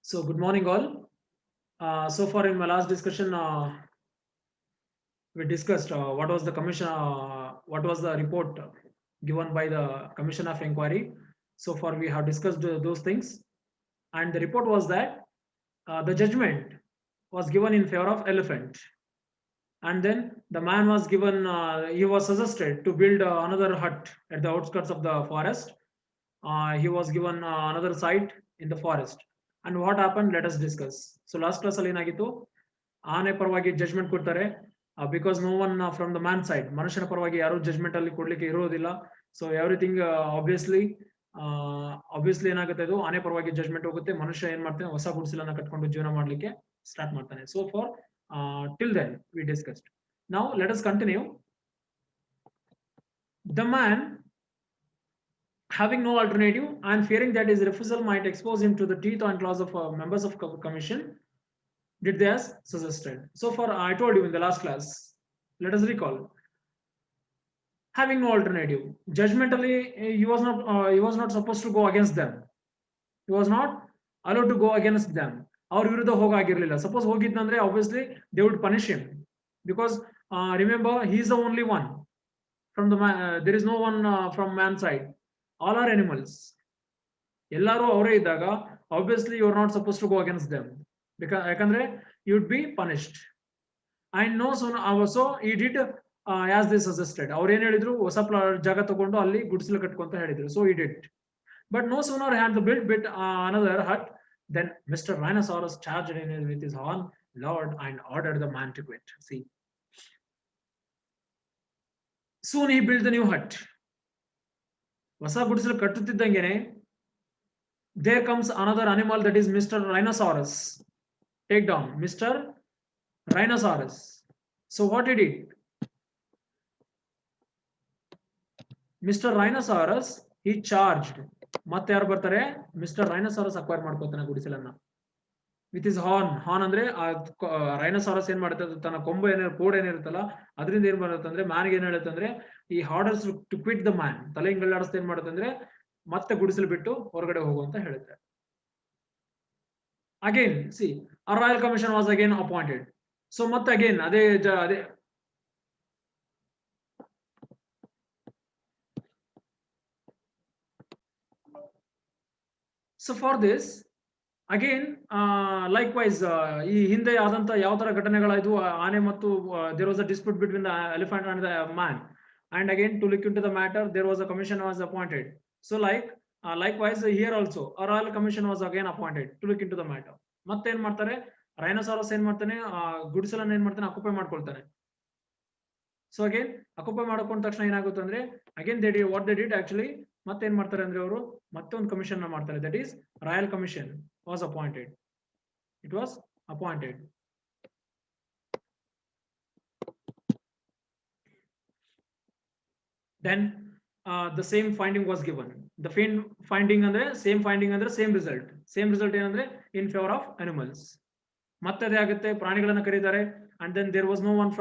So good morning all. So far in my last discussion, we discussed what was the commission, what was the report given by the Commission of Inquiry. So far we have discussed those things, and the report was that the judgment was given in favor of elephant, and then the man was given, he was suggested to build another hut at the outskirts of the forest. He was given another site in the forest. And what happened, let us discuss. So last class ಅಲ್ಲಿ ಏನಾಗಿತ್ತು, ಆನೆ ಪರವಾಗಿ judgement ಕೊಡ್ತಾರೆ, because no one from the man side, ಮನುಷ್ಯನ ಪರವಾಗಿ ಯಾರು judgement ಅಲ್ಲಿ ಕೊಡ್ಲಿಕ್ಕೆ ಇರೋದಿಲ್ಲ. ಸೊ ಎವ್ರಿಥಿಂಗ್ ಆಬ್ವಿಯಸ್ಲಿ ಏನಾಗುತ್ತೆ, ಇದು ಆನೆ ಪರವಾಗಿ ಜಜ್ಮೆಂಟ್ ಹೋಗುತ್ತೆ, ಮನುಷ್ಯ ಏನ್ ಮಾಡ್ತಾನೆ, ಹೊಸ ಗುಡಿಸಲನ್ನ ಕಟ್ಕೊಂಡು ಜೀವನ ಮಾಡ್ಲಿಕ್ಕೆ ಸ್ಟಾರ್ಟ್ ಮಾಡ್ತಾನೆ. So for till then we discussed. Now let us continue. The man, having no alternative and fearing that his refusal might expose him to the teeth and claws of members of commission, did as suggested. So far I told you in the last class, let us recall. Having no alternative, judgmentally he was not supposed to go against them. He was not allowed to go against them. ಅವ್ರ ವಿರುದ್ಧ ಹೋಗಾಗಿರ್ಲಿಲ್ಲ. Suppose ಹೋಗಿದ್ನಂದ್ರೆ obviously they would punish him, because remember, he is the only one from the man, there is no one from man's side. All are animals. ಎಲ್ಲರೂ ಅವರೇ ಇದ್ದಾಗ obviously you are not supposed to go against them, because ಯಾಕಂದ್ರೆ you would be punished. And no sooner also he did as they suggested. ಅವ್ರು ಏನ್ ಹೇಳಿದ್ರು, ಹೊಸ ಜಾಗ ತಗೊಂಡು ಅಲ್ಲಿ ಗುಡಿಸಲು ಕಟ್ಕೊಂತ ಹೇಳಿದ್ರು. So he did. But no sooner had the built another hut, then Mr. Rhinoceros charged in with his horn, loud, and ordered the man to quit. See, soon he built the new hut. ಹೊಸ ಗುಡಿಸಲು ಕಟ್ಟುತ್ತಿದ್ದಂಗೆನೆ there comes another animal, that is Mr. Rhinoceros. Take down Mr. Rhinoceros. So what he did, Mr. Rhinoceros, he charged. ಮತ್ತೆ ಯಾರು ಬರ್ತಾರೆ, mister rhinoceros acquire ಮಾಡ್ಕೋತಾನೆ ಗುಡಿಸಲನ್ನ with his horn ಅಂದ್ರೆ rhinoceros ಏನ್ ಮಾಡುತ್ತೆ, ತನ್ನ ಕೊಂಬು ಕೋಡ್ ಏನಿರುತ್ತಲ್ಲ ಅದರಿಂದ ಏನ್ ಮಾಡುತ್ತೆ ಅಂದ್ರೆ ಮ್ಯಾನ್ಗೆ ಏನ್ ಹೇಳುತ್ತೆ ಅಂದ್ರೆ, ಈ orders to quit the man, ತಲೆ ಹಿಂಗಳ್ಳಾಡಿಸ್ತಾ ಏನ್ ಮಾಡುತ್ತೆ ಅಂದ್ರೆ ಮತ್ತೆ ಗುಡಿಸಲು ಬಿಟ್ಟು ಹೊರಗಡೆ ಹೋಗು ಅಂತ ಹೇಳುತ್ತೆ. Again see, a royal commission was again appointed. So ಮತ್ತೆ ಅಗೇನ್ ಅದೇ so for this again likewise ಈ ಹಿಂದೆ ಆದಂತ ಯಾವ ತರ ಘಟನೆಗಳಾಯ್ತು, ಆನೆ ಮತ್ತು there was a dispute between the elephant and the man, and again to look into the matter there was a commission was appointed. So likewise here also a royal commission was again appointed to look into the matter. ಮತ್ತೆ ಏನ್ ಮಾಡ್ತಾರೆ, rhinoceros ಏನ್ ಮಾಡ್ತಾನೆ, ಗುಡಿಸಲನ್ನ ಏನ್ ಮಾಡ್ತಾನೆ, occupy ಮಾಡ್ಕೊಳ್ತಾನೆ. So again occupy ಮಾಡ್ಕೊಂಡ ತಕ್ಷಣ ಏನಾಗುತ್ತೆ ಅಂದ್ರೆ, again they did what they did actually, ಮತ್ತೆ ಏನ್ ಮಾಡ್ತಾರೆ ಅಂದ್ರೆ ಅವರು ಮತ್ತೆ ಒಂದು ಕಮಿಷನ್ ಮಾಡ್ತಾರೆ, that is royal commission was appointed. It was appointed. Then the same finding was given. The finding ಅಂದ್ರೆ same finding ಅಂದ್ರೆ same result ಏನಂದ್ರೆ in favor of animals. ಮತ್ತೆ ಅದೇ ಆಗುತ್ತೆ, ಪ್ರಾಣಿಗಳನ್ನ ಕರೀತಾರೆ, and then there was no one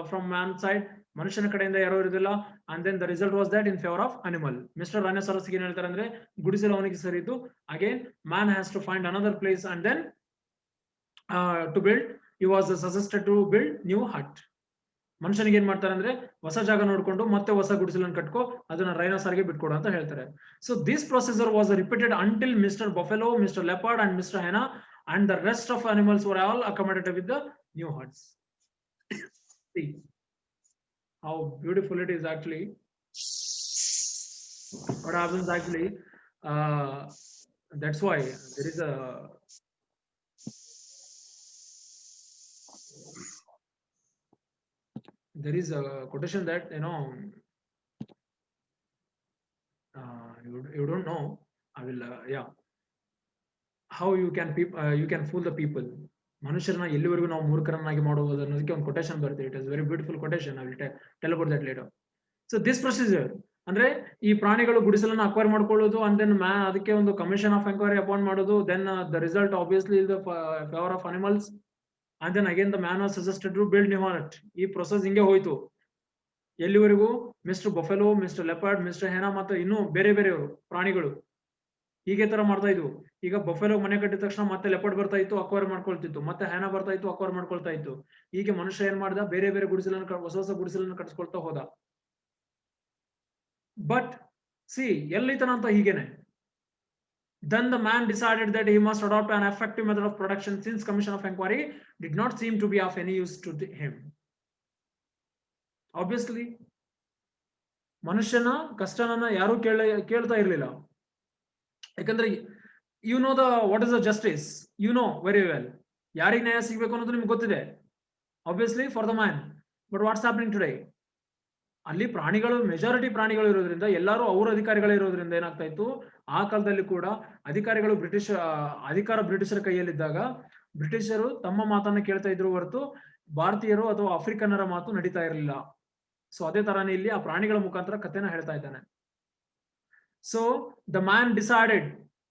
from man side, ಮನುಷ್ಯನ ಕಡೆಯಿಂದ ಯಾರು ಇರೋದಿಲ್ಲ, and then the result was that in favor of animal. Mister rhinoceros ಏನ್ ಹೇಳ್ತಾರೆ ಅಂದ್ರೆ, ಗುಡಿಸಲು ಅವನಿಗೆ ಸರಿತು, again man has to find another place and then to build, he was suggested to build new hut. ಮನುಷ್ಯನಿಗೆ ಏನ್ ಮಾಡ್ತಾರೆ ಅಂದ್ರೆ, ಹೊಸ ಜಾಗ ನೋಡ್ಕೊಂಡು ಮತ್ತೆ ಹೊಸ ಗುಡಿಸಲನ್ನು ಕಟ್ಕೋ, ಅದನ್ನ ರೈನೋಸಾರ್ಗೆ ಬಿಟ್ಕೊಡು ಅಂತ ಹೇಳ್ತಾರೆ. So this procedure was repeated until Mr. Buffalo, Mr. Leopard, and Mr. Hyena and the rest of animals were all accommodated with the new huts. See how beautiful it is actually. What happens actually, that's why there is a quotation that you don't know. I will how you can fool the people. ಮನುಷ್ಯರನ್ನ ಎಲ್ಲಿವರೆಗೂ ನಾವು ಮೂರ್ಖರನ್ನಾಗಿ ಮಾಡುವುದು ಅನ್ನೋದಕ್ಕೆ ಒಂದು quotation ಬರುತ್ತೆ. It is very beautiful quotation. I will tell about that later. So this procedure ಅಂದ್ರೆ, ಈ ಪ್ರಾಣಿಗಳು ಗುಡಿಸಲನ್ನ ಅಕ್ವೈರ್ ಮಾಡ್ಕೊಳ್ಳೋದು, ಅಂಡ್ ದೆನ್ ಅದಕ್ಕೆ ಒಂದು ಕಮಿಷನ್ ಆಫ್ ಎಂಕ್ವೈರಿ ಅಪಾಯಿಂಟ್ ಮಾಡೋದು, then the result obviously is the favour of animals, and then again the man was suggested to build new hut. ಈ process ಹಿಂಗೆ ಹೋಯ್ತು ಎಲ್ಲಿವರೆಗೂ, mister buffalo, mister leopard, mister hyena ಮತ್ತು ಇನ್ನೂ ಬೇರೆ ಬೇರೆಯವರು ಪ್ರಾಣಿಗಳು ಹೀಗೆ ತರ ಮಾಡ್ತಾ ಇದ್ವು. ಈಗ ಬಫೆಲೋ ಮನೆ ಕಟ್ಟಿದ ತಕ್ಷಣ ಮತ್ತೆ ಲೆಪರ್ಡ್ ಬರ್ತಾ ಇತ್ತು, ಅಕ್ವೈರ್ ಮಾಡ್ಕೊಳ್ತಿತ್ತು, ಮತ್ತೆ ಹ್ಯಾನ ಬರ್ತಾ ಇತ್ತು, ಅಕ್ವೈರ್ ಮಾಡ್ಕೊಳ್ತಾ ಇತ್ತು. ಹೀಗೆ ಮನುಷ್ಯ ಏನ್ ಮಾಡ್ದ, ಬೇರೆ ಬೇರೆ ಗುಡಿಸಲನ್ನು ಹೊಸ ಹೊಸ ಗುಡಿಸಲನ್ನು ಕಟ್ಸ್ಕೊಳ್ತಾ ಹೋದ. ಬಟ್ ಸಿ ಎಲ್ಲಿತನ ಅಂತ ಹೀಗೇನೆ. Then the man decided that he must adopt an effective method of production since commission of inquiry did not seem to be of any use to him. Obviously, ಮನುಷ್ಯನ ಕಷ್ಟನನ್ನ ಯಾರು ಕೇಳ್ತಾ ಇರಲಿಲ್ಲ. ಯಾಕಂದ್ರೆ you know the what is the justice, you know very well. ಯಾರಿಗೆ ನ್ಯಾಯ ಸಿಗಬೇಕು ಅನ್ನೋದು ನಿಮ್ಗೆ ಗೊತ್ತಿದೆ, obviously for the man. But what's happening today? ಅಲ್ಲಿ ಪ್ರಾಣಿಗಳು, ಮೆಜಾರಿಟಿ ಪ್ರಾಣಿಗಳು ಇರೋದ್ರಿಂದ, ಎಲ್ಲರೂ ಅವ್ರ ಅಧಿಕಾರಿಗಳೇ ಇರೋದ್ರಿಂದ ಏನಾಗ್ತಾ ಇತ್ತು, ಆ ಕಾಲದಲ್ಲಿ ಕೂಡ ಅಧಿಕಾರಿಗಳು ಅಧಿಕಾರ ಬ್ರಿಟಿಷರ ಕೈಯಲ್ಲಿದ್ದಾಗ ಬ್ರಿಟಿಷರು ತಮ್ಮ ಮಾತನ್ನ ಕೇಳ್ತಾ ಇದ್ರು ಹೊರತು ಭಾರತೀಯರು ಅಥವಾ ಆಫ್ರಿಕನ್ನರ ಮಾತು ನಡೀತಾ ಇರಲಿಲ್ಲ. ಸೊ ಅದೇ ತರಾನೇ ಇಲ್ಲಿ ಆ ಪ್ರಾಣಿಗಳ ಮುಖಾಂತರ ಕಥೆನ ಹೇಳ್ತಾ ಇದ್ದಾನೆ. So the man decided,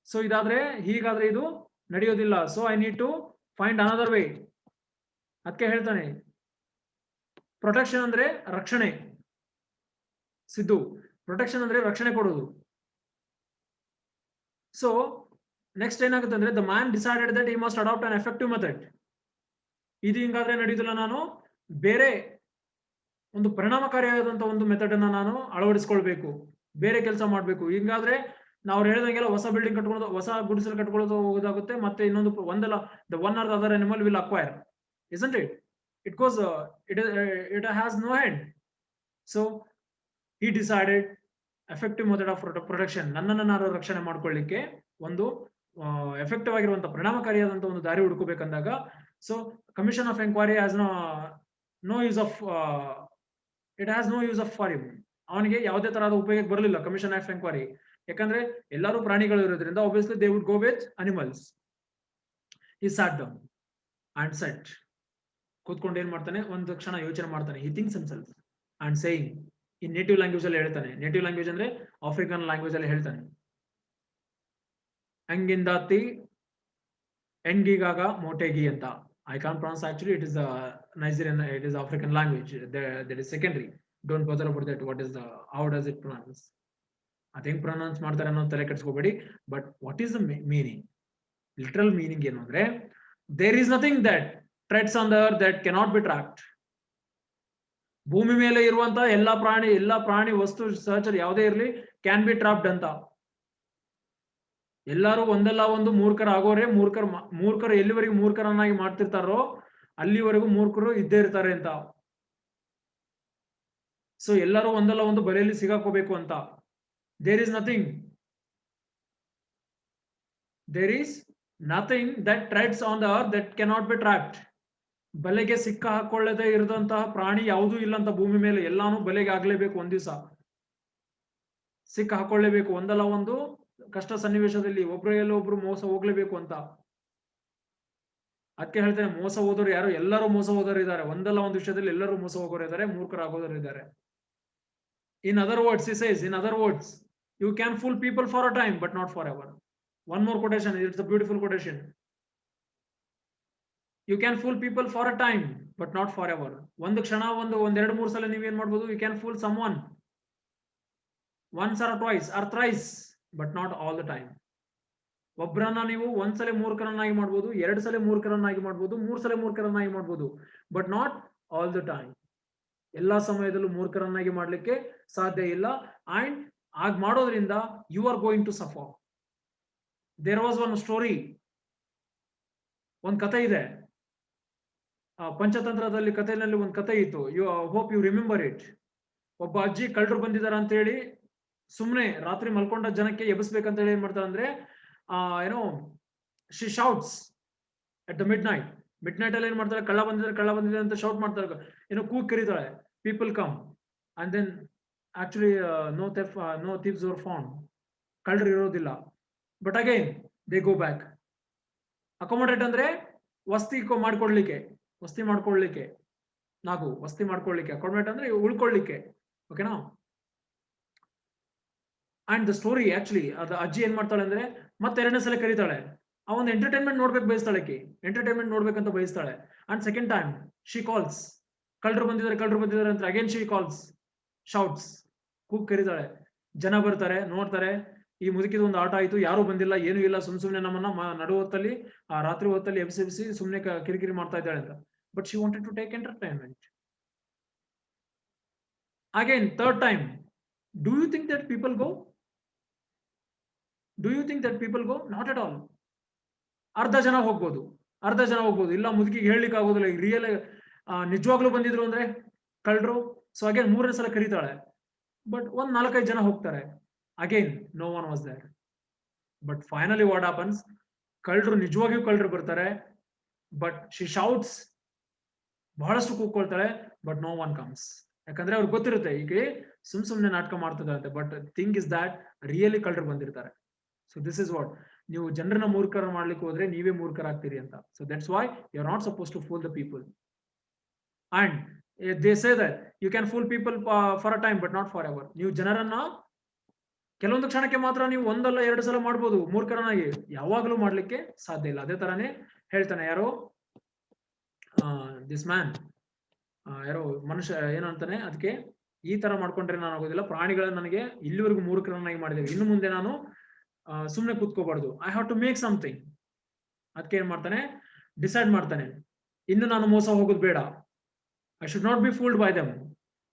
so ಇದಾದ್ರೆ ಹೀಗಾದ್ರೆ ಇದು ನಡೆಯೋದಿಲ್ಲ, so I need to find another way. ಅದಕ್ಕೆ ಹೇಳ್ತಾನೆ ಪ್ರೊಟೆಕ್ಷನ್ ಅಂದ್ರೆ ರಕ್ಷಣೆ. ಸಿದ್ದು, ಪ್ರೊಟೆಕ್ಷನ್ ಅಂದ್ರೆ ರಕ್ಷಣೆ ಕೊಡೋದು. ಸೊ ನೆಕ್ಸ್ಟ್ ಏನಾಗುತ್ತೆ ಅಂದ್ರೆ the man decided that he must adopt an effective method. ಇದು ಹಿಂಗಾದ್ರೆ ನಡೆಯುದಿಲ್ಲ, ನಾನು ಬೇರೆ ಒಂದು ಪರಿಣಾಮಕಾರಿಯಾದಂತಹ ಒಂದು ಮೆಥಡ್ ಅನ್ನ ನಾನು ಅಳವಡಿಸ್ಕೊಳ್ಬೇಕು, ಬೇರೆ ಕೆಲಸ ಮಾಡ್ಬೇಕು. ಹಿಂಗಾದ್ರೆ ನಾವು ಹೇಳಿದಂಗೆಲ್ಲ ಹೊಸ ಬಿಲ್ಡಿಂಗ್ ಕಟ್ಕೊಳ್ಳೋದು, ಹೊಸ ಗುಡಿಸಲು ಕಟ್ಕೊಳ್ಳೋದು ಹೋಗೋದಾಗುತ್ತೆ, ಮತ್ತೆ ಇನ್ನೊಂದು ಒಂದಲ್ಲ the one are the other animal will acquire, isn't it? It goes it has no end. So he decided effective method of protection, ನನ್ನನ್ನು ನಾನು ರಕ್ಷಣೆ ಮಾಡ್ಕೊಳ್ಳಿಕ್ಕೆ ಒಂದು ಎಫೆಕ್ಟಿವ್ ಆಗಿರುವಂತ ಪರಿಣಾಮಕಾರಿಯಾದಂತ ಒಂದು ದಾರಿ ಹುಡುಕಬೇಕಂದಾಗ, so commission of enquiry has no use of it has no use of for him. ಅವನಿಗೆ ಯಾವುದೇ ತರಹದ ಉಪಯೋಗ ಬರಲಿಲ್ಲ ಕಮಿಷನ್ ಆಫ್ ಎಂಕ್ವೈರಿ. ಯಾಕಂದ್ರೆ ಎಲ್ಲರೂ ಪ್ರಾಣಿಗಳು ಇರೋದ್ರಿಂದ obviously they would go with animals. he sat down and said, ಕೂತ್ಕೊಂಡು ಏನ್ ಮಾಡ್ತಾನೆ, ಒಂದು ಕ್ಷಣ ಯೋಚನೆ ಮಾಡ್ತಾನೆ. he thinks himself and saying, in native language ಅಲ್ಲಿ ಹೇಳ್ತಾನೆ. ನೇಟಿವ್ ಲ್ಯಾಂಗ್ವೇಜ್ ಅಂದ್ರೆ ಆಫ್ರಿಕನ್ ಲ್ಯಾಂಗ್ವೇಜ್ ಅಲ್ಲಿ ಹೇಳ್ತಾನೆ. ಅಂಗಿಂದಾತಿ ಎಂಗಿಗಾಗ ಮೋಟೆಗಿ ಅಂತ. I can't pronounce actually, it is a Nigerian, it is African language, that is secondary, don't bother about that. What is the, how does it pronounce? I think pronounce ಮಾಡ್ತಾರೆ ಅನ್ನೋ ತಲೆ ಕೆಡಿಸ್ಕೋಬೇಡಿ. But what is the meaning, literal meaning ಏನು ಅಂದ್ರೆ, there is nothing that treads on the earth that cannot be tracked. ಭೂಮಿ ಮೇಲೆ ಇರುವಂತ ಎಲ್ಲಾ ಪ್ರಾಣಿ ವಸ್ತು ಸಹಚರ ಯಾವುದೇ ಇರಲಿ ಕ್ಯಾನ್ ಬಿ ಟ್ರಾಪ್ಡ್ ಅಂತ. ಎಲ್ಲರೂ ಒಂದಲ್ಲ ಒಂದು ಮೂರ್ಖರಾಗೋರೆ, ಮೂರ್ಖರು ಎಲ್ಲಿವರೆಗೂ ಮೂರ್ಖರನ್ನಾಗಿ ಮಾಡ್ತಿರ್ತಾರೋ ಅಲ್ಲಿವರೆಗೂ ಮೂರ್ಖರು ಇದ್ದೇ ಇರ್ತಾರೆ ಅಂತ. ಸೊ ಎಲ್ಲರೂ ಒಂದಲ್ಲ ಒಂದು ಬಲೆಯಲ್ಲಿ ಸಿಗಾಕೋಬೇಕು ಅಂತ. There is nothing that treads on the earth that cannot be trapped. ಬಲೆಗೆ ಸಿಕ್ಕ ಹಾಕೊಳ್ಳದೆ ಇರದಂತಹ ಪ್ರಾಣಿ ಯಾವುದೂ ಇಲ್ಲ ಅಂತ ಭೂಮಿ ಮೇಲೆ. ಎಲ್ಲಾನು ಬಲೆಗೆ ಆಗ್ಲೇಬೇಕು, ಒಂದ್ ದಿವಸ ಸಿಕ್ಕ ಹಾಕೊಳ್ಳೇಬೇಕು. ಒಂದಲ್ಲ ಒಂದು ಕಷ್ಟ ಸನ್ನಿವೇಶದಲ್ಲಿ ಒಬ್ರು ಮೋಸ ಹೋಗ್ಲೇಬೇಕು ಅಂತ. ಅದಕ್ಕೆ ಹೇಳ್ತೇನೆ, ಮೋಸ ಹೋದವರು ಯಾರು, ಎಲ್ಲರೂ ಮೋಸ ಹೋದವರು ಇದ್ದಾರೆ. ಒಂದಲ್ಲ ಒಂದು ವಿಷಯದಲ್ಲಿ ಎಲ್ಲರೂ ಮೋಸ ಹೋಗೋರು ಇದ್ದಾರೆ, ಮೂರ್ಖರಾಗೋರು ಇದ್ದಾರೆ. In other words, he says, in other words, you can fool people for a time but not forever. One more quotation, it's a beautiful quotation. You can fool people for a time but not forever. ಒಂದು ಕ್ಷಣ, ಒಂದೆರಡು ಮೂರು ಸಲ ನೀವೇನ್ ಮಾಡ್ಬೋದು, you can fool someone once or twice or thrice but not all the time. ಒಬ್ಬರನ್ನ ನೀವು ಒಂದ್ಸಲ ಮೂರ್ಖರನ್ನಾಗಿ ಮಾಡ್ಬೋದು, ಎರಡು ಸಲ ಮೂರ್ಖರನ್ನಾಗಿ ಮಾಡ್ಬೋದು, ಮೂರು ಸಲ ಮೂರ್ಖರನ್ನಾಗಿ ಮಾಡ್ಬೋದು, but not all the time. ಎಲ್ಲಾ ಸಮಯದಲ್ಲೂ ಮೂರ್ಖರನ್ನಾಗಿ ಮಾಡ್ಲಿಕ್ಕೆ ಸಾಧ್ಯ ಇಲ್ಲ. ಅಂಡ್ ಆಗ ಮಾಡೋದ್ರಿಂದ you are going to suffer. There was one story, ಒಂದ್ ಕಥೆ ಇದೆ, ಪಂಚತಂತ್ರದಲ್ಲಿ ಕಥೆಯಲ್ಲಿ ಒಂದು ಕಥೆ ಇತ್ತು. You hope you remember it. ಒಬ್ಬ ಅಜ್ಜಿ ಕಳ್ಳರು ಬಂದಿದ್ದಾರೆ ಅಂತ ಹೇಳಿ ಸುಮ್ನೆ ರಾತ್ರಿ ಮಲ್ಕೊಂಡ ಜನಕ್ಕೆ ಎಬ್ಬಿಸ್ಬೇಕಂತ ಹೇಳಿ ಏನ್ ಮಾಡ್ತಾರೆ ಅಂದ್ರೆ, ಏನೋ she shouts at the midnight ಅಲ್ಲಿ ಏನ್ ಮಾಡ್ತಾರೆ, ಕಳ್ಳ ಬಂದಿದೆ ಅಂತ ಶೌಟ್ ಮಾಡ್ತಾರೆ, ಏನೋ ಕೂಗ್ ಕರೀತಾಳೆ. People come and then actually no thieves were found. ಕಳ್ಳರು ಇರೋದಿಲ್ಲ. But again they go back. Accommodate ಅಂದ್ರೆ ವಸ್ತಿ ಮಾಡ್ಕೊಳ್ಲಿಕ್ಕೆ, ಅಕೊಮೊಡೇಟ್ ಅಂದ್ರೆ ಉಳ್ಕೊಳ್ಳಿಕ್ಕೆ. ಓಕೆನಾ? ಅಂಡ್ ದ ಸ್ಟೋರಿ ಆಕ್ಚುಲಿ ಅದು ಅಜ್ಜಿ ಏನ್ ಮಾಡ್ತಾಳೆ ಅಂದ್ರೆ, ಮತ್ತೆ ಎರಡನೇ ಸಲ ಕರೀತಾಳೆ. ಆ ಒಂದು ಎಂಟರ್ಟೈನ್ಮೆಂಟ್ ನೋಡ್ಬೇಕಂತ ಬಯಸ್ತಾಳೆ. And second time she calls, ಕಳ್ಳರು ಬಂದಿದ್ದಾರೆ ಅಂತ ಅಗೇನ್ ಶಿ ಕಾಲ್ಸ್, ಶೌಟ್ಸ್, ಕೂಗ್ ಕರೀತಾಳೆ. ಜನ ಬರ್ತಾರೆ, ನೋಡ್ತಾರೆ, ಈ ಮುದುಕಿದ ಒಂದು ಆಟ ಆಯ್ತು, ಯಾರು ಬಂದಿಲ್ಲ, ಏನು ಇಲ್ಲ, ಸುಮ್ನೆ ನಮ್ಮನ್ನ ನಡು ಹೊತ್ತಲ್ಲಿ ರಾತ್ರಿ ಹೊತ್ತಲ್ಲಿ ಎಬ್ಸಿ ಸುಮ್ನೆ ಕಿರಿಕಿರಿ ಮಾಡ್ತಾ ಇದ್ದಾಳೆ ಅಂತ. But she wanted to take entertainment. Again, third time, do you think that people go? Do you think that people go? Not at all. ಅರ್ಧ ಜನ ಹೋಗ್ಬೋದು, ಇಲ್ಲ ಮುದುಕಿಗೆ ಹೇಳಲಿಕ್ಕೆ ಆಗೋದಿಲ್ಲ, ರಿಯಲ್ ನಿಜವಾಗ್ಲೂ ಬಂದಿದ್ರು ಅಂದ್ರೆ ಕಳ್ಳರು. ಸೊ ಅಗೇನ್ ಮೂರನೇ ಸಲ ಕರೀತಾಳೆ, ಬಟ್ ಒಂದ್ 4-5 ಜನ ಹೋಗ್ತಾರೆ. Again no one was there. But finally what happens, ಕಳ್ಳರು ನಿಜವಾಗಿಯೂ ಕಳ್ಳರು ಬರ್ತಾರೆ, ಬಟ್ ಶಿ ಶೌಟ್ಸ್, ಬಹಳಷ್ಟು ಕೂಗ್ಕೊಳ್ತಾಳೆ, ಬಟ್ ನೋ ಒನ್ ಕಮ್ಸ್. ಯಾಕಂದ್ರೆ ಅವ್ರಿಗೆ ಗೊತ್ತಿರುತ್ತೆ ಈಗ ಸುಮ್ನೆ ನಾಟಕ ಮಾಡ್ತಿದ್ದಾರೆ ಅಂತ. But thing is that really ಕಳ್ಳರು ಬಂದಿರ್ತಾರೆ. ಸೊ ದಿಸ್ ಇಸ್ ವಾಟ್, ನೀವು ಜನರನ್ನ ಮೂರ್ಖರ ಮಾಡ್ಲಿಕ್ಕೆ ಹೋದ್ರೆ ನೀವೇ ಮೂರ್ಖರಾಗ್ತೀರಿ ಅಂತ. So that's why you are not suppose to fool the people. And they say that you can fool people for a time but not for ever. ನೀವು ಜನರನ್ನ ಕೆಲವೊಂದು ಕ್ಷಣಕ್ಕೆ ಮಾತ್ರ ನೀವು 1-2 ಸಲ ಮಾಡ್ಬೋದು, ಮೂರ್ಖರನ್ನಾಗಿ ಯಾವಾಗ್ಲೂ ಮಾಡ್ಲಿಕ್ಕೆ ಸಾಧ್ಯ ಇಲ್ಲ. ಅದೇ ತರಾನೇ ಹೇಳ್ತಾನೆ ಯಾರೋ ದಿಸ್ ಮ್ಯಾನ್, ಯಾರೋ ಮನುಷ್ಯ ಏನಂತಾನೆ, ಅದಕ್ಕೆ ಈ ತರ ಮಾಡ್ಕೊಂಡ್ರೆ ನಾನು ಆಗೋದಿಲ್ಲ, ಪ್ರಾಣಿಗಳನ್ನ ನನಗೆ ಇಲ್ಲಿವರೆಗೂ ಮೂರ್ಖರನ್ನಾಗಿ ಮಾಡಿದ್ದೇವೆ, ಇನ್ನು ಮುಂದೆ ನಾನು ಸುಮ್ನೆ ಕೂತ್ಕೋಬಾರ್ದು, I have to make something. ಅದಕ್ಕೆ ಏನ್ ಮಾಡ್ತಾನೆ, ಡಿಸೈಡ್ ಮಾಡ್ತಾನೆ, ಇನ್ನು ನಾನು ಮೋಸ ಹೋಗೋದು ಬೇಡ, I should not be fooled by them.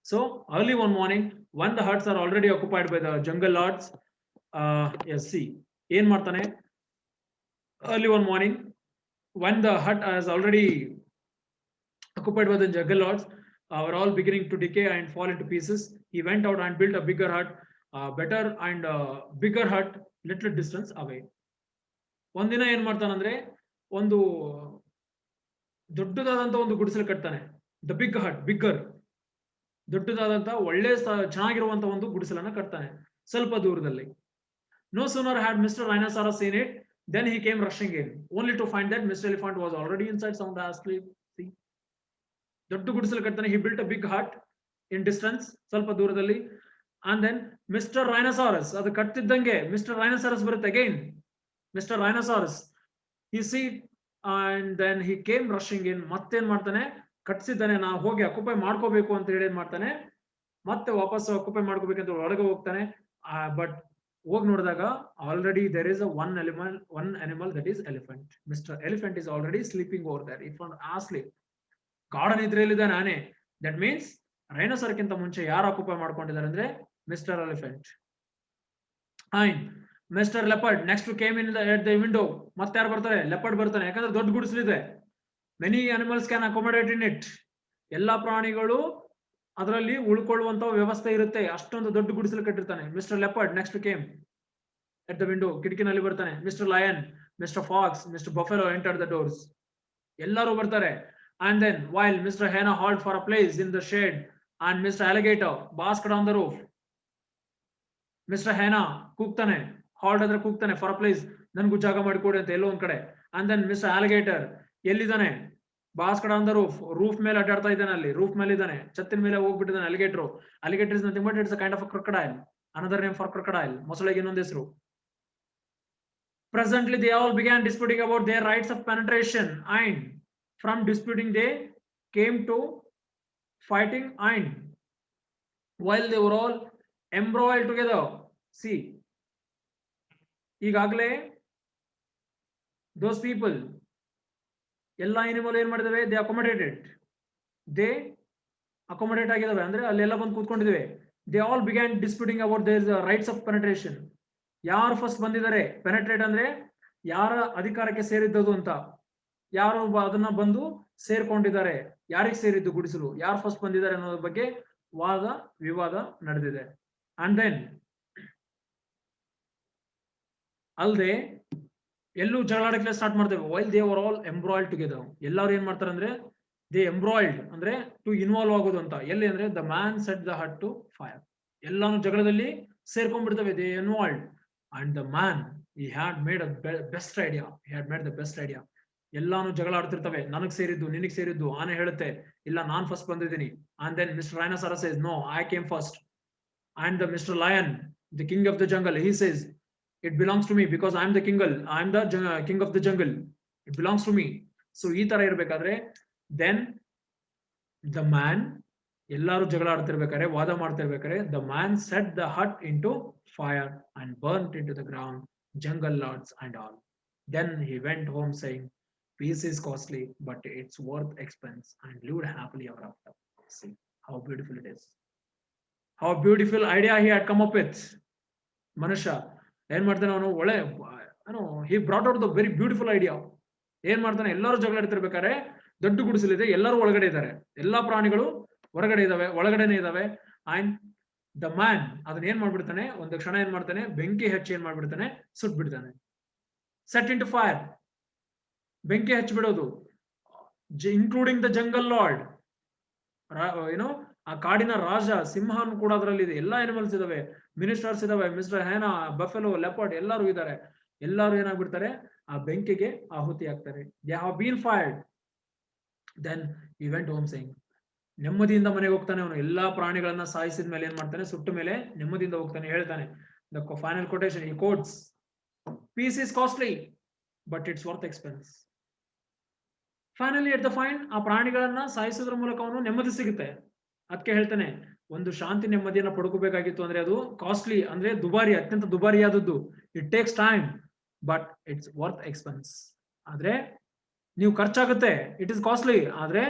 So early one morning when the huts are already occupied by the jungle lords, yes, see, ಏನ್ ಮಾಡ್ತಾನೆ, early one morning when the hut is already occupied by the jungle lords were all beginning to decay and fall into pieces, he went out and built a bigger hut, better and bigger hut little distance away. ಒಂದಿನ ಏನ್ ಮಾಡ್ತಾನಂದ್ರೆ, ಒಂದು ದೊಡ್ಡದಾದಂತ ಒಂದು ಗುಡಿಸಲು ಕಟ್ತಾನೆ. The big hut, bigger, ದೊಡ್ಡದಾದಂತ ಒಳ್ಳೆ ಚೆನ್ನಾಗಿರುವಂತ ಒಂದು ಗುಡಿಸಲನ್ನ ಕಟ್ತಾನೆ ಸ್ವಲ್ಪ ದೂರದಲ್ಲಿ. No sooner had Mr. Rhinoceros seen it then he came rushing in, only to find that Mr. Elephant was already inside sound asleep. See, ದೊಡ್ಡ ಗುಡಿಸಲು ಕಟ್ತಾನೆ, he built a big hut in distance, ಸ್ವಲ್ಪ ದೂರದಲ್ಲಿ. And then Mr. Rhinoceros, ಅದು ಕಟ್ತಿದ್ದಂಗೆ Mr. Rhinoceros ಬರುತ್ತೆ again. Mr. Rhinoceros, he see and then he came rushing in. ಮತ್ತೇನ್ ಮಾಡ್ತಾನೆ, ಕಟ್ಸಿದ್ದಾನೆ, ನಾ ಹೋಗಿ ಅಕ್ಯುಪೈ ಮಾಡ್ಕೋಬೇಕು ಅಂತ ಹೇಳಿ ಏನ್ ಮಾಡ್ತಾನೆ, ಮತ್ತೆ ವಾಪಸ್ ಅಕ್ಯುಪೈ ಮಾಡ್ಕೋಬೇಕಂತ ಒಳಗೆ ಹೋಗ್ತಾನೆ. ಬಟ್ ಹೋಗಿ ನೋಡಿದಾಗ already there is one animal that is elephant. Mister elephant is already sleeping over there. If asleep, ಗಾಢ ನಿದ್ರೆಯಲ್ಲಿದ್ದಾನೆ ಆನೆ. ದಟ್ ಮೀನ್ಸ್ ರೈನೋಸರ್ಕ್ಕಿಂತ ಮುಂಚೆ ಯಾರು ಅಕ್ಯುಪೈ ಮಾಡ್ಕೊಂಡಿದ್ದಾರೆ ಅಂದ್ರೆ mister elephant. And mister leopard next came in at the window. ಮತ್ತೆ ಯಾರು ಬರ್ತಾರೆ, ಲೆಪರ್ಡ್ ಬರ್ತಾನೆ, ಯಾಕಂದ್ರೆ ದೊಡ್ಡ ಗುಡಿಸಲಿದೆ. Many animals can accommodate in it, ಎಲ್ಲಾ ಪ್ರಾಣಿಗಳು ಅದರಲ್ಲಿ ಉಳ್ಕೊಳ್ಳುವಂತ ವ್ಯವಸ್ಥೆ ಇರುತ್ತೆ, ಅಷ್ಟೊಂದು ದೊಡ್ಡ ಗುಡಿಸಲು ಕಟ್ಟಿರ್ತಾನೆ. Mister leopard next came at the window, ಕಿಟಕಿನಲ್ಲಿ ಬರ್ತಾನೆ. Mister lion, mister fox, mister buffalo enter the doors, ಎಲ್ಲರೂ ಬರ್ತಾರೆ. And then while mister hyena howled for a place in the shade and mister alligator basked on the roof. Mister hyena ಕೂಗ್ತಾನೆ, howled ಅಂದ್ರೆ ಕೂಗ್ತಾನೆ, for a place, ನನ್ಗೂ ಜಾಗ ಮಾಡಿಕೊಡಿ ಅಂತ ಎಲ್ಲೋ ಒಂದ್ ಕಡೆ. ಅಂಡ್ ದೆನ್ ಮಿಸ್ಟರ್ ಅಲಿಗೇಟರ್ ಎಲ್ಲಿದ್ದಾನೆ, basked on the roof, roof ಮೇಲೆ ಅಡ್ಡಾಡ್ತಾ ಇದ್ದಾನೆ, ಅಲ್ಲಿ ರೂಫ್ ಮೇಲೆ ಇದ್ದಾನೆ, ಛತ್ತಿನ ಮೇಲೆ ಹೋಗ್ಬಿಟ್ಟಿದ್ದಾನೆ. Alligator, alligator is nothing but it's a kind of a crocodile, another name for crocodile, ಮೊಸಳೆಗೆ ಇನ್ನೊಂದು ಹೆಸರು. Presently they all began disputing about their rights of penetration, and from disputing they came to fighting, and while they were all embroiled together. See, ಈಗಾಗಲೇ those people, ಎಲ್ಲ animal ಏನ್ ಮಾಡಿದಾವೆ, they accommodate ಆಗಿದಾವೆ, ಅಂದ್ರೆ ಅಲ್ಲೆಲ್ಲ ಬಂದು ಕೂತ್ಕೊಂಡಿದ್ದೇವೆ. They all began disputing about their rights of penetration. ಯಾರು ಫಸ್ಟ್ ಬಂದಿದ್ದಾರೆ, ಪೆನೆಟ್ರೇಟ್ ಅಂದ್ರೆ ಯಾರ ಅಧಿಕಾರಕ್ಕೆ ಸೇರಿದ್ದದು ಅಂತ, ಯಾರು ಅದನ್ನ ಬಂದು ಸೇರ್ಕೊಂಡಿದ್ದಾರೆ, ಯಾರಿಗೆ ಸೇರಿದ್ದು ಗುಡಿಸಲು, ಯಾರು ಫಸ್ಟ್ ಬಂದಿದ್ದಾರೆ ಅನ್ನೋದ್ರ ಬಗ್ಗೆ ವಾದ ವಿವಾದ ನಡೆದಿದೆ. ಅಂಡ್ ದೆನ್ ಅಲ್ಲದೆ ಎಲ್ಲೂ ಜಗಳಾಡಕ್ಕೆ ಸ್ಟಾರ್ಟ್ ಮಾಡ್ತೇವೆ. While they were all embroiled together, ಎಲ್ಲರೂ ಏನ್ ಮಾಡ್ತಾರೆ ಅಂದ್ರೆ ದೇ ಎಂಬ್ರಾಯ್ಡ್ ಅಂದ್ರೆ ಟು ಇನ್ವಾಲ್ವ್ ಆಗೋದು ಅಂತ. ಎಲ್ಲಿ ಅಂದ್ರೆ the man set the hut to fire, ಎಲ್ಲಾನು ಜಗಳದಲ್ಲಿ ಸೇರ್ಕೊಂಡ್ಬಿಡ್ತವೆ, they involved. And the man he had made a best idea, he had made the best idea. ಎಲ್ಲಾನು ಜಗಳ ಆಡ್ತಿರ್ತವೆ, ನನಗ್ ಸೇರಿದ್ದು ನಿನಗ್ ಸೇರಿದ್ದು. ಆನೆ ಹೇಳುತ್ತೆ, ಇಲ್ಲ ನಾನ್ ಫಸ್ಟ್ ಬಂದಿದ್ದೀನಿ. And then Mr. Rhinoceros says, no, I came first. And the Mr. Lion, the king of the jungle, he says, it belongs to me because I am the king of the jungle, it belongs to me. So ಈ ತರ ಇರ್ಬೇಕಾದ್ರೆ then the man ಎಲ್ಲರೂ ಜಗಳ ಆಡ್ತಿರ್ಬೇಕಾರೆ, ವಾದ ಮಾಡ್ತಿರ್ಬೇಕಾರೆ, the man set the hut into fire and burnt into the ground jungle lords and all. Then he went home saying, peace is costly, but it's worth expense, and lived happily ever after. See how beautiful it is. How beautiful idea he had come up with. ಮನುಷ್ಯ ಏನ್ ಮಾಡ್ತಾನೆ ಅವನು, ಒಳ್ಳೆ ಏನು, he brought out the very beautiful idea. ಏನ್ ಮಾಡ್ತಾನೆ, ಎಲ್ಲರೂ ಜಗಳ ಆಡ್ತಿರ್ಬೇಕಾರೆ ದೊಡ್ಡ ಗುಡಿಸಲಿದೆ, ಎಲ್ಲರೂ ಒಳಗಡೆ ಇದ್ದಾರೆ, ಎಲ್ಲಾ ಪ್ರಾಣಿಗಳು ಹೊರಗಡೆ ಇದಾವೆ, ಒಳಗಡೆನೆ ಇದಾವೆ. ಅಂಡ್ ದ ಮ್ಯಾನ್ ಅದನ್ನ ಏನ್ ಮಾಡ್ಬಿಡ್ತಾನೆ, ಒಂದು ಕ್ಷಣ ಏನ್ ಮಾಡ್ತಾನೆ, ಬೆಂಕಿ ಹಚ್ಚಿ ಏನ್ ಮಾಡ್ಬಿಡ್ತಾನೆ, ಸುಟ್ ಬಿಡ್ತಾನೆ. ಸೆಟ್ ಇನ್ ಟು ಫೈರ್, ಬೆಂಕಿ ಹಚ್ಚಿಬಿಡೋದು. ಇನ್ಕ್ಲೂಡಿಂಗ್ ದ ಜಂಗಲ್ ಲಾರ್ಡ್, ಏನೋ ಆ ಕಾಡಿನ ರಾಜ, ಸಿಂಹನು ಕೂಡ ಅದರಲ್ಲಿ ಇದೆ, ಎಲ್ಲಾ ಅನಿಮಲ್ಸ್ ಇದಾವೆ, ಮಿನಿಸ್ಟರ್ಸ್ ಇದಾವೆ, ಮಿಸ್ಟರ್ ಹ್ಯಾನಾ, ಬಫೆಲೋ, ಲೆಪರ್ಡ್ ಎಲ್ಲರೂ ಇದ್ದಾರೆ. ಎಲ್ಲರೂ ಏನಾಗ್ಬಿಡ್ತಾರೆ, ಆ ಬೆಂಕಿಗೆ ಆಹುತಿ ಆಗ್ತಾರೆ. They have been fired. Then he went home saying, ನೆಮ್ಮದಿಯಿಂದ ಮನೆಗೆ ಹೋಗ್ತಾನೆ ಅವನು. ಎಲ್ಲಾ ಪ್ರಾಣಿಗಳನ್ನ ಸಾಯಿಸಿದ ಮೇಲೆ ಏನ್ ಮಾಡ್ತಾನೆ, ಸುಟ್ಟ ಮೇಲೆ ನೆಮ್ಮದಿಯಿಂದ ಹೋಗ್ತಾನೆ. ಹೇಳ್ತಾನೆ, ದ ಫೈನಲ್ ಕೊಟೇಶನ್ ಈ quotes, peace is costly but it's worth expense. Finally at the find, ಆ ಪ್ರಾಣಿಗಳನ್ನ ಸಾಯಿಸೋದ್ರ ಮೂಲಕ ಅವನು ನೆಮ್ಮದಿ ಸಿಗುತ್ತೆ. ಅದಕ್ಕೆ ಹೇಳ್ತಾನೆ, ಒಂದು ಶಾಂತಿ ನೆಮ್ಮದಿಯನ್ನ ಪಡ್ಕೋಬೇಕಾಗಿತ್ತು ಅಂದ್ರೆ ಅದು ಕಾಸ್ಟ್ಲಿ, ಅಂದ್ರೆ ದುಬಾರಿ, ಅತ್ಯಂತ ದುಬಾರಿಯಾದದ್ದು. It takes time but it's worth expense. ಆದ್ರೆ ನೀವು ಖರ್ಚಾಗುತ್ತೆ, ಇಟ್ ಇಸ್ ಕಾಸ್ಟ್ಲಿ, ಆದ್ರೆ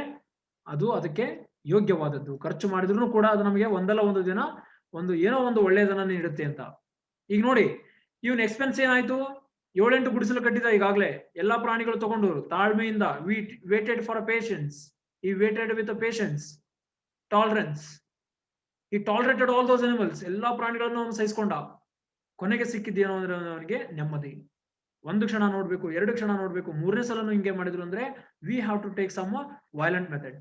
ಅದು ಅದಕ್ಕೆ ಯೋಗ್ಯವಾದದ್ದು. ಖರ್ಚು ಮಾಡಿದ್ರು ಕೂಡ ಅದು ನಮಗೆ ಒಂದಲ್ಲ ಒಂದು ದಿನ ಒಂದು ಏನೋ ಒಂದು ಒಳ್ಳೆಯದನ್ನ ನೀಡುತ್ತೆ ಅಂತ. ಈಗ ನೋಡಿ, ಇವನ್ ಎಕ್ಸ್ಪೆನ್ಸ್ ಏನಾಯ್ತು, 7-8 ಗುಡಿಸಲು ಕಟ್ಟಿದ ಈಗಾಗಲೇ. ಎಲ್ಲಾ ಪ್ರಾಣಿಗಳು ತಗೊಂಡು ತಾಳ್ಮೆಯಿಂದ, ವೇಟೆಡ್ ಫಾರ್ ಅ ಪೇಷನ್ಸ್, ಈ weighted with a patience, tolerance, ಈ ಟಾಲರೇಟೆಡ್ ಆಲ್ ದೋಸ್ ಅನಿಮಲ್ಸ್, ಎಲ್ಲಾ ಪ್ರಾಣಿಗಳನ್ನು ಅವನು ಸಹಿಸ್ಕೊಂಡ. ಕೊನೆಗೆ ಸಿಕ್ಕಿದ್ದೇನೋ ಅಂದ್ರೆ ಅವನಿಗೆ ನೆಮ್ಮದಿ. ಒಂದು ಕ್ಷಣ ನೋಡ್ಬೇಕು, 2 ಕ್ಷಣ ನೋಡ್ಬೇಕು, 3ನೇ ಸಲನು ಹಿಂಗೆ ಮಾಡಿದ್ರು ಅಂದ್ರೆ we have to take some violent method.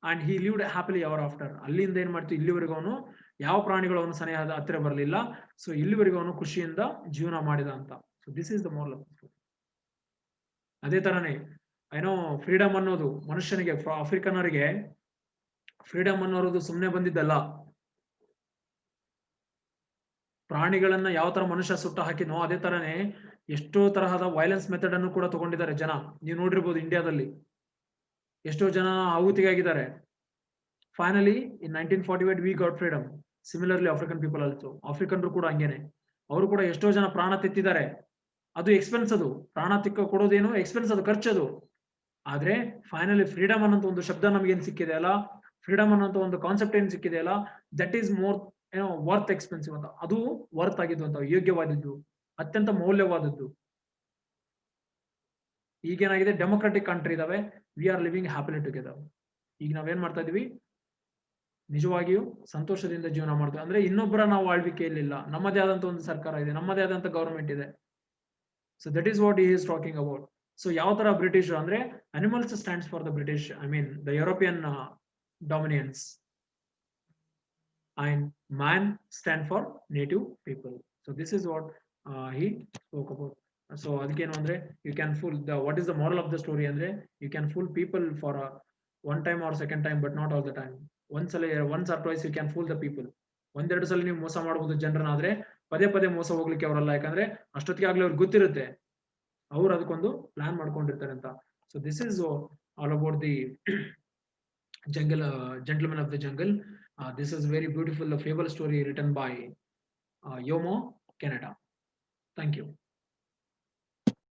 And he lived happily ever after. ಅಲ್ಲಿಂದ ಏನ್ ಮಾಡ್ತು, ಇಲ್ಲಿವರೆಗೂ ಅವನು ಯಾವ ಪ್ರಾಣಿಗಳು ಅವನು ಸನಿಹದ ಹತ್ತಿರ ಬರಲಿಲ್ಲ. ಸೊ ಇಲ್ಲಿವರೆಗೂ ಅವನು ಖುಷಿಯಿಂದ ಜೀವನ ಮಾಡಿದ ಅಂತ. So this is the moral of the story. ಅದೇ ತರನೇ ಏನೋ ಫ್ರೀಡಮ್ ಅನ್ನೋದು ಮನುಷ್ಯನಿಗೆ, ಆಫ್ರಿಕನ್ನರಿಗೆ ಫ್ರೀಡಮ್ ಅನ್ನೋದು ಸುಮ್ಮನೆ ಬಂದಿದ್ದಲ್ಲ. ಪ್ರಾಣಿಗಳನ್ನ ಯಾವ ತರ ಮನುಷ್ಯ ಸುಟ್ಟು ಹಾಕಿದ್ನೋ ಅದೇ ತರನೇ ಎಷ್ಟೋ ತರಹದ ವೈಲೆನ್ಸ್ ಮೆಥಡ್ ಅನ್ನು ಕೂಡ ತಗೊಂಡಿದ್ದಾರೆ ಜನ. ನೀವು ನೋಡಿರ್ಬೋದು, ಇಂಡಿಯಾದಲ್ಲಿ ಎಷ್ಟೋ ಜನ ಆಹುತಿಯಾಗಿದ್ದಾರೆ. Finally in 1948 we got freedom. Similarly African people also, ಆಫ್ರಿಕನ್ರು ಕೂಡ ಹಂಗೇನೆ, ಅವರು ಕೂಡ ಎಷ್ಟೋ ಜನ ಪ್ರಾಣ ತೆತ್ತಿದ್ದಾರೆ. ಅದು ಎಕ್ಸ್ಪೆನ್ಸ್, ಅದು ಪ್ರಾಣ ತೆಕ್ಕ ಕೊಡೋದೇನು ಎಕ್ಸ್ಪೆನ್ಸ್, ಅದು ಖರ್ಚದು. ಆದ್ರೆ ಫೈನಲಿ ಫ್ರೀಡಮ್ ಅನ್ನೋಂತ ಒಂದು ಶಬ್ದ ನಮ್ಗೇನ್ ಸಿಕ್ಕಿದೆ ಅಲ್ಲ, ಫ್ರೀಡಮ್ ಅನ್ನೋಂತ ಒಂದು ಕಾನ್ಸೆಪ್ಟ್ ಏನ್ ಸಿಕ್ಕಿದೆ ಅಲ್ಲ, ದಟ್ ಈಸ್ ಮೋರ್ ಏನೋ ವರ್ತ್ ಎಕ್ಸ್ಪೆನ್ಸಿವ್ ಅಂತ. ಅದು ವರ್ತ್ ಆಗಿದ್ದು ಅಂತ, ಯೋಗ್ಯವಾದದ್ದು, ಅತ್ಯಂತ ಮೌಲ್ಯವಾದದ್ದು. ಈಗೇನಾಗಿದೆ, ಡೆಮೊಕ್ರಾಟಿಕ್ ಕಂಟ್ರಿ ಇದಾವೆ, we are living happily together. ಈಗ ನಾವೇನ್ ಮಾಡ್ತಾ ಇದೀವಿ, ನಿಜವಾಗಿಯೂ ಸಂತೋಷದಿಂದ ಜೀವನ ಮಾಡ್ತೇವೆ. ಅಂದ್ರೆ ಇನ್ನೊಬ್ಬರ ನಾವು ಆಳ್ವಿಕೆಯಲ್ಲಿಲ್ಲ, ನಮ್ಮದೇ ಆದಂತ ಒಂದು ಸರ್ಕಾರ ಇದೆ, ನಮ್ಮದೇ ಆದಂತ ಗವರ್ಮೆಂಟ್ ಇದೆ. So that is what he is talking about. So ಯಾವ ತರ ಬ್ರಿಟಿಷ್ ಅಂದ್ರೆ, animals stands for the British, I mean the European dominions, and man stand for native people. So this is what he spoke about. So adike enu andre, you can fool the, what is the moral of the story andre, you can fool people for a one time or second time but not all the time. once or twice you can fool the people. ಒಂದೆರಡು ಸಲ ನೀವು ಮೋಸ ಮಾಡಬಹುದು ಜನರನ್ನ, ಆದ್ರೆ ಪದೇ ಪದೇ ಮೋಸ ಹೋಗ್ಲಿಕ್ಕೆ ಅವರಲ್ಲ. ಯಾಕಂದ್ರೆ ಅಷ್ಟೊತ್ತಿಗೆ ಆಗ್ಲೇ ಅವ್ರಿಗೆ ಗೊತ್ತಿರುತ್ತೆ, ಅವ್ರು ಅದಕ್ಕೊಂದು ಪ್ಲಾನ್ ಮಾಡ್ಕೊಂಡಿರ್ತಾರೆ ಅಂತ. So this is all about the gentleman of the jungle. This is very beautiful fable story written by Yomo Canada. Thank you.